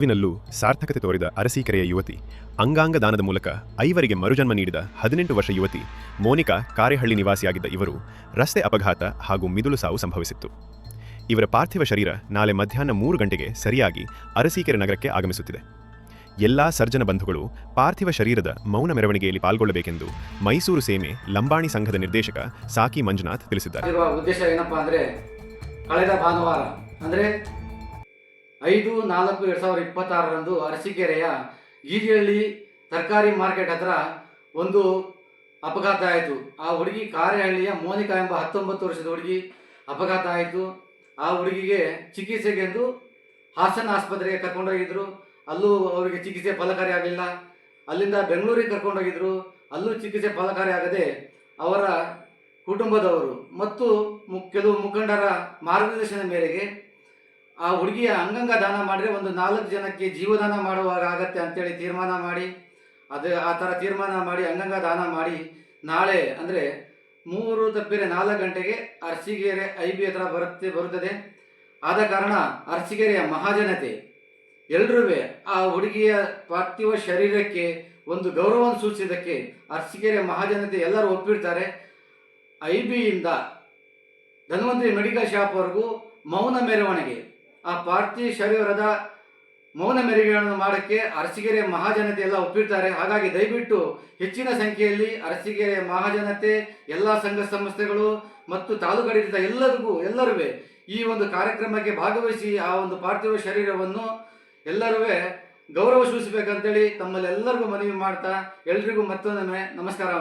ವಿನಲ್ಲೂ ಸಾರ್ಥಕತೆ ತೋರಿದ ಅರಸೀಕೆರೆಯ ಯುವತಿ, ಅಂಗಾಂಗ ದಾನದ ಮೂಲಕ 5 ಮರುಜನ್ಮ ನೀಡಿದ 18 ವರ್ಷ ಯುವತಿ ಮೋನಿಕಾ ಕಾರೆಹಳ್ಳಿ ನಿವಾಸಿಯಾಗಿದ್ದ ಇವರು ರಸ್ತೆ ಅಪಘಾತ ಹಾಗೂ ಮಿದುಳು ಸಾವು ಸಂಭವಿಸಿತ್ತು. ಇವರ ಪಾರ್ಥಿವ ಶರೀರ ನಾಳೆ ಮಧ್ಯಾಹ್ನ 3 ಗಂಟೆಗೆ ಸರಿಯಾಗಿ ಅರಸೀಕೆರೆ ನಗರಕ್ಕೆ ಆಗಮಿಸುತ್ತಿದೆ. ಎಲ್ಲಾ ಸರ್ಜನ ಬಂಧುಗಳು ಪಾರ್ಥಿವ ಶರೀರದ ಮೌನ ಮೆರವಣಿಗೆಯಲ್ಲಿ ಪಾಲ್ಗೊಳ್ಳಬೇಕೆಂದು ಮೈಸೂರು ಸೇಮೆ ಲಂಬಾಣಿ ಸಂಘದ ನಿರ್ದೇಶಕ ಸಾಕಿ ಮಂಜುನಾಥ್ ತಿಳಿಸಿದ್ದಾರೆ. ಉದ್ದೇಶ ಏನಪ್ಪಾ ಅಂದ್ರೆ, ಕಳೆದ ಭಾನುವಾರ ಅಂದ್ರೆ 5/4/2026 ಅರಸೀಕೆರೆಯ ಗೀಜಿಹಳ್ಳಿ ತರಕಾರಿ ಮಾರ್ಕೆಟ್ ಹತ್ರ ಒಂದು ಅಪಘಾತ ಆಯಿತು. ಆ ಹುಡುಗಿ ಕಾರೆಹಳ್ಳಿಯ ಮೋನಿಕಾ ಎಂಬ 19 ವರ್ಷದ ಹುಡುಗಿ ಅಪಘಾತ ಆಯಿತು. ಆ ಹುಡುಗಿಗೆ ಚಿಕಿತ್ಸೆಗೆಂದು ಹಾಸನ ಆಸ್ಪತ್ರೆಗೆ ಕರ್ಕೊಂಡೋಗಿದ್ರು. ಅಲ್ಲೂ ಅವರಿಗೆ ಚಿಕಿತ್ಸೆ ಫಲಕಾರಿ ಆಗಲಿಲ್ಲ. ಅಲ್ಲಿಂದ ಬೆಂಗಳೂರಿಗೆ ಕರ್ಕೊಂಡೋಗಿದ್ರು. ಅಲ್ಲೂ ಚಿಕಿತ್ಸೆ ಫಲಕಾರಿ ಆಗದೆ ಅವರ ಕುಟುಂಬದವರು ಮತ್ತು ಕೆಲವು ಮುಖಂಡರ ಮಾರ್ಗದರ್ಶನ ಮೇರೆಗೆ ಆ ಹುಡುಗಿಯ ಅಂಗಾಂಗ ದಾನ ಮಾಡಿದರೆ ಒಂದು 4 ಜನಕ್ಕೆ ಜೀವದಾನ ಮಾಡುವಾಗ ಆಗತ್ತೆ ಅಂತೇಳಿ ತೀರ್ಮಾನ ಮಾಡಿ ಆ ಥರ ತೀರ್ಮಾನ ಮಾಡಿ ಅಂಗಾಂಗ ದಾನ ಮಾಡಿ ನಾಳೆ ಅಂದರೆ 3 ಗಂಟೆಗೆ ಅರಸೀಕೆರೆ IB ಹತ್ರ ಬರುತ್ತದೆ. ಆದ ಕಾರಣ ಅರಸೀಕೆರೆಯ ಮಹಾಜನತೆ ಎಲ್ಲರೂ ಆ ಹುಡುಗಿಯ ಪಾರ್ಥಿವ ಶರೀರಕ್ಕೆ ಒಂದು ಗೌರವವನ್ನು ಸೂಚಿಸಿದ್ದಕ್ಕೆ ಅರಸೀಕೆರೆಯ ಮಹಾಜನತೆ ಎಲ್ಲರೂ ಒಪ್ಪಿರ್ತಾರೆ. IBಯಿಂದ ಧನ್ವಂತರಿ ಮೆಡಿಕಲ್ ಶಾಪ್ವರೆಗೂ ಮೌನ ಮೆರವಣಿಗೆ, ಆ ಪಾರ್ಥಿವ ಶರೀರದ ಮೌನ ಮೆರವಣಿಗೆಯನ್ನು ಮಾಡೋಕ್ಕೆ ಅರಸೀಕೆರೆಯ ಮಹಾಜನತೆ ಎಲ್ಲ ಒಪ್ಪಿರ್ತಾರೆ. ಹಾಗಾಗಿ ದಯವಿಟ್ಟು ಹೆಚ್ಚಿನ ಸಂಖ್ಯೆಯಲ್ಲಿ ಅರಸೀಕೆರೆಯ ಮಹಾಜನತೆ, ಎಲ್ಲ ಸಂಘ ಸಂಸ್ಥೆಗಳು ಮತ್ತು ತಾಲೂಕಾಡಳಿತ ಎಲ್ಲರೂ ಈ ಒಂದು ಕಾರ್ಯಕ್ರಮಕ್ಕೆ ಭಾಗವಹಿಸಿ ಆ ಒಂದು ಪಾರ್ಥಿವ ಶರೀರವನ್ನು ಎಲ್ಲರೂ ಗೌರವ ಸೂಚಿಸಬೇಕಂತೇಳಿ ತಮ್ಮಲ್ಲಿ ಎಲ್ಲರಿಗೂ ಮನವಿ ಮಾಡ್ತಾ ಎಲ್ರಿಗೂ ಮತ್ತೊಮ್ಮೆ ನಮಸ್ಕಾರ.